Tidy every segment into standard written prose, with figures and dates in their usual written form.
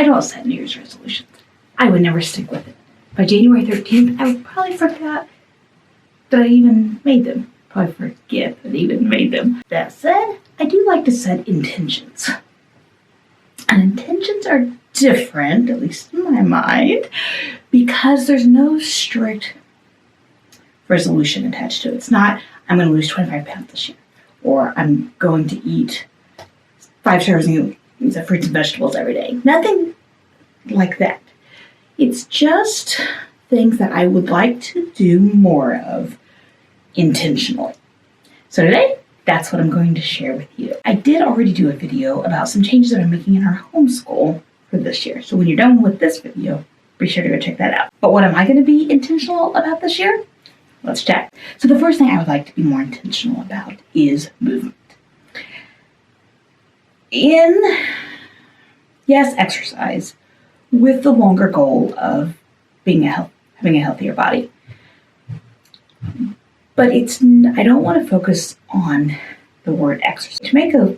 I don't set New Year's resolutions. I would never stick with it. By January 13th, I would probably forget that I even made them. Probably forget that I even made them. That said, I do like to set intentions. And intentions are different, at least in my mind, because there's no strict resolution attached to it. It's not, I'm going to lose 25 pounds this year, or I'm going to eat 5 servings of fruits and vegetables every day. Nothing like that. It's just things that I would like to do more of intentionally. So today, that's what I'm going to share with you. I did already do a video about some changes that I'm making in our homeschool for this year. So when you're done with this video, be sure to go check that out. But what am I going to be intentional about this year? Let's check. So the first thing I would like to be more intentional about is movement. Yes, exercise, with the longer goal of having a healthier body. But I don't want to focus on the word exercise. To make a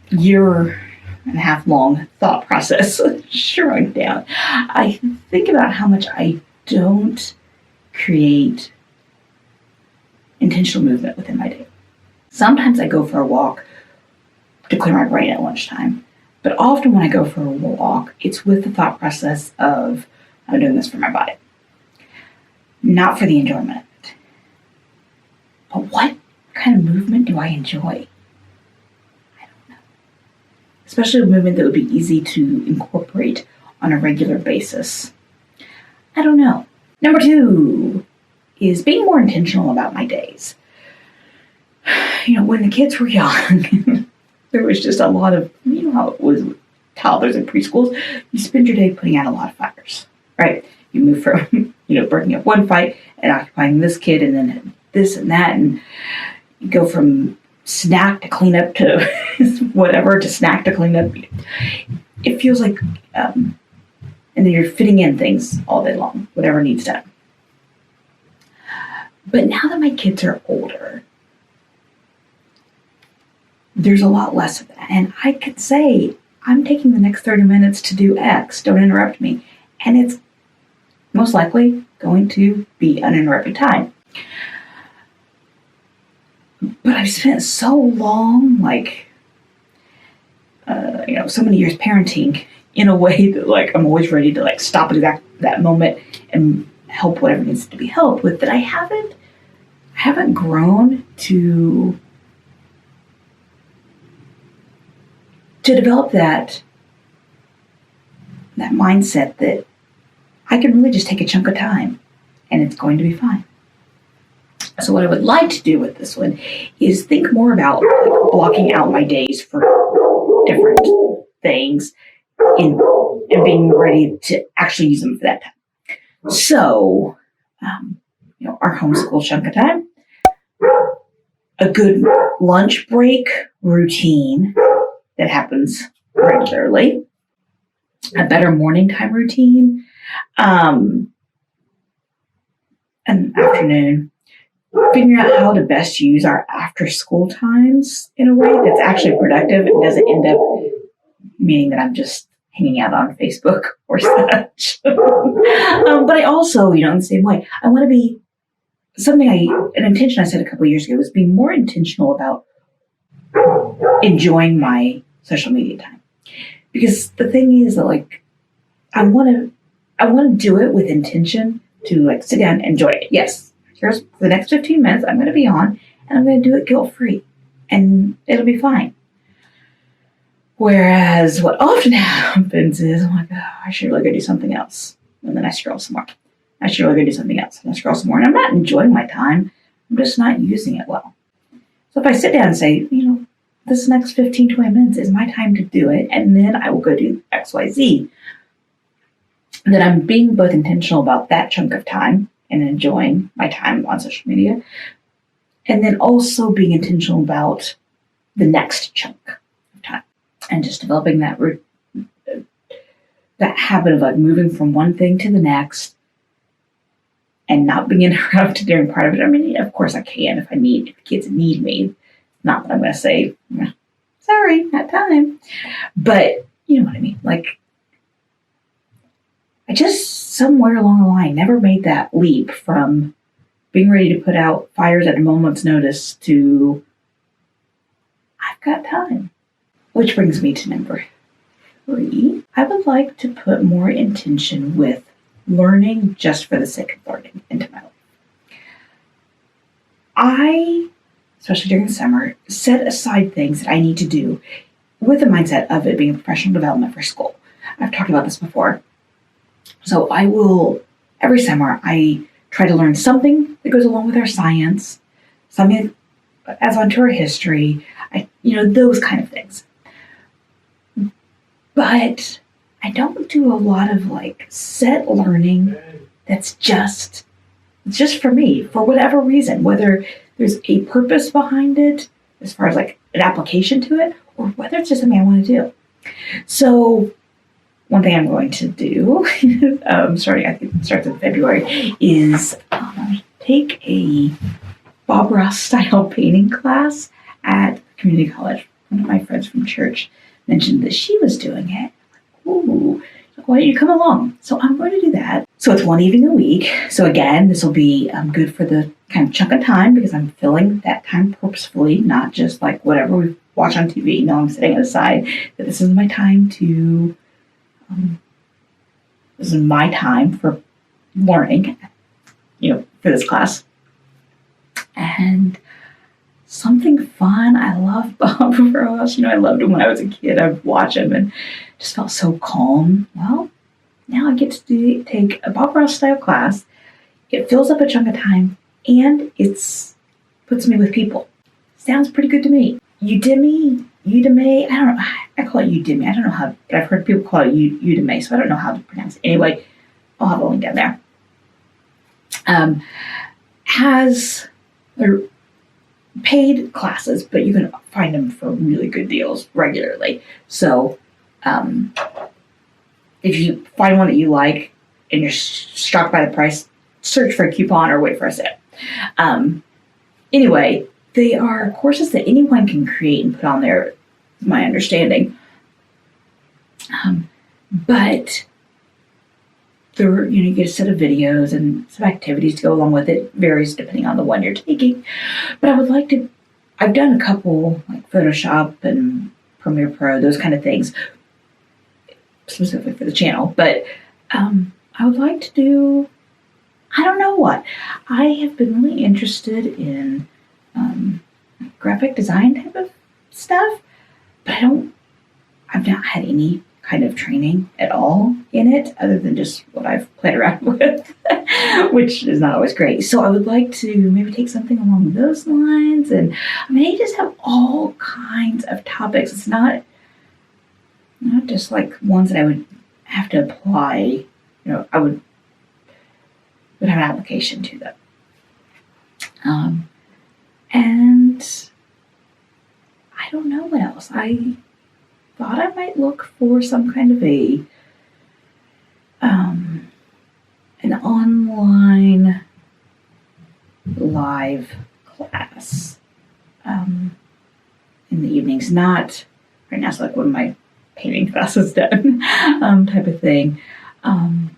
year-and-a-half long thought process shrunk down, I think about how much I don't create intentional movement within my day. Sometimes I go for a walk to clear my brain at lunchtime. But often when I go for a walk, it's with the thought process of, I'm doing this for my body, not for the enjoyment of it. But what kind of movement do I enjoy? I don't know. Especially a movement that would be easy to incorporate on a regular basis. I don't know. Number 2 is being more intentional about my days. When the kids were young, there was just a lot of, how it was with toddlers and preschools, you spend your day putting out a lot of fires, right? You move from, breaking up one fight and occupying this kid and then this and that, and you go from snack to clean up to whatever to snack to clean up. It feels like, and then you're fitting in things all day long, whatever needs done. But now that my kids are older, there's a lot less of that. And I could say, I'm taking the next 30 minutes to do X, don't interrupt me. And it's most likely going to be uninterrupted time. But I've spent so long, so many years parenting in a way that I'm always ready to stop at that moment and help whatever needs to be helped with, that I haven't grown to develop that mindset that I can really just take a chunk of time and it's going to be fine. So what I would like to do with this one is think more about blocking out my days for different things and being ready to actually use them for that time. So, our homeschool chunk of time, a good lunch break routine that happens regularly, a better morning time routine, an afternoon, figuring out how to best use our after school times in a way that's actually productive and doesn't end up meaning that I'm just hanging out on Facebook or such. But I also, in the same way, I want to be an intention I said a couple of years ago was being more intentional about enjoying my social media time. Because the thing is that I want to do it with intention to sit down and enjoy it. Yes, here's for the next 15 minutes I'm going to be on and I'm going to do it guilt-free and it'll be fine. Whereas what often happens is I'm like, oh, I should really go do something else. And then I scroll some more. I should really go do something else. And I scroll some more. And I'm not enjoying my time. I'm just not using it well. So if I sit down and say, this next 15, 20 minutes is my time to do it, and then I will go do X, Y, Z, then I'm being both intentional about that chunk of time and enjoying my time on social media, and then also being intentional about the next chunk of time and just developing that habit of moving from one thing to the next and not being interrupted during part of it. I mean, of course I can if the kids need me. Not that I'm going to say, sorry, not time. But you know what I mean? Like, I just somewhere along the line never made that leap from being ready to put out fires at a moment's notice to I've got time. Which brings me to number 3. I would like to put more intention with learning just for the sake of learning into my life. I, especially during the summer, set aside things that I need to do with the mindset of it being a professional development for school. I've talked about this before. So I will, every summer, I try to learn something that goes along with our science, something that adds on to our history, those kind of things. But I don't do a lot of set learning that's just for me, for whatever reason, whether there's a purpose behind it, as far as an application to it, or whether it's just something I want to do. So one thing I'm going to do, I think it starts in February, is take a Bob Ross style painting class at community college. One of my friends from church mentioned that she was doing it. Ooh, why don't you come along? So I'm going to do that. So it's one evening a week. So again, this will be good for the kind of chunk of time because I'm filling that time purposefully, not just whatever we watch on TV. No, I'm setting it aside that this is my time to, this is my time for learning, for this class. And something fun. I love Bob Ross. I loved him when I was a kid. I would watch him and just felt so calm. Well, now I get to take a Bob Ross style class. It fills up a chunk of time and puts me with people. Sounds pretty good to me. Udemy, I don't know. I call it Udemy. I don't know how, but I've heard people call it Udemy, so I don't know how to pronounce it. Anyway, I'll have a link down there. Has paid classes, but you can find them for really good deals regularly. So if you find one that you like and you're struck by the price, search for a coupon or wait for a sale. Anyway, they are courses that anyone can create and put on there, is my understanding. But you get a set of videos and some activities to go along with it. Varies depending on the one you're taking. But I've done a couple Photoshop and Premiere Pro, those kind of things, specifically for the channel. But I would like to do, I don't know what. I have been really interested in graphic design type of stuff, but I've not had any kind of training at all in it other than just what I've played around with, which is not always great. So I would like to maybe take something along those lines. And they just have all kinds of topics. It's not just ones that I would have to apply, I would have an application to them. And I don't know what else. I thought I might look for some kind of an online live class in the evenings. Not right now, it's one of my painting classes done type of thing. I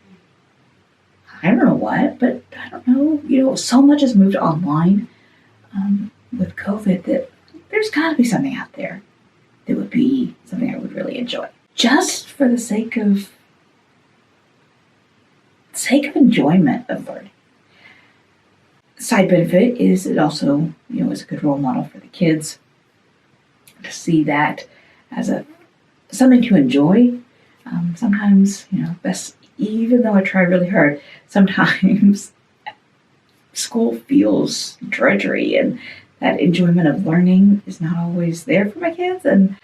don't know what, but I don't know. So much has moved online with COVID that there's got to be something out there that would be something I would really enjoy. Just for the sake of enjoyment of learning. Side benefit is it also, is a good role model for the kids to see that as something to enjoy. Sometimes, even though I try really hard, sometimes school feels drudgery and that enjoyment of learning is not always there for my kids, and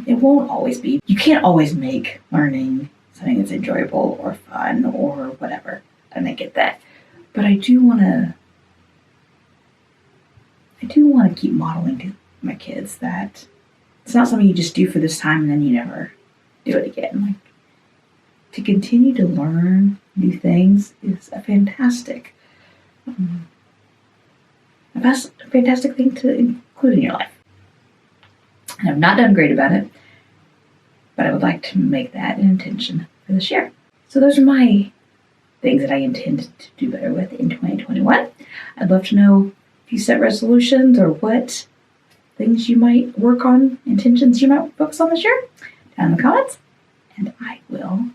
it won't always be. You can't always make learning something that's enjoyable or fun or whatever, and I get that. But I do want to keep modeling to my kids that it's not something you just do for this time and then you never do it again. To continue to learn new things is a fantastic thing to include in your life. And I've not done great about it. but I would like to make that an intention for this year. So those are my things that I intend to do better with in 2021. I'd love to know if you set resolutions or what things you might work on, intentions you might focus on this year, down in the comments, and I will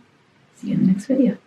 see you in the next video.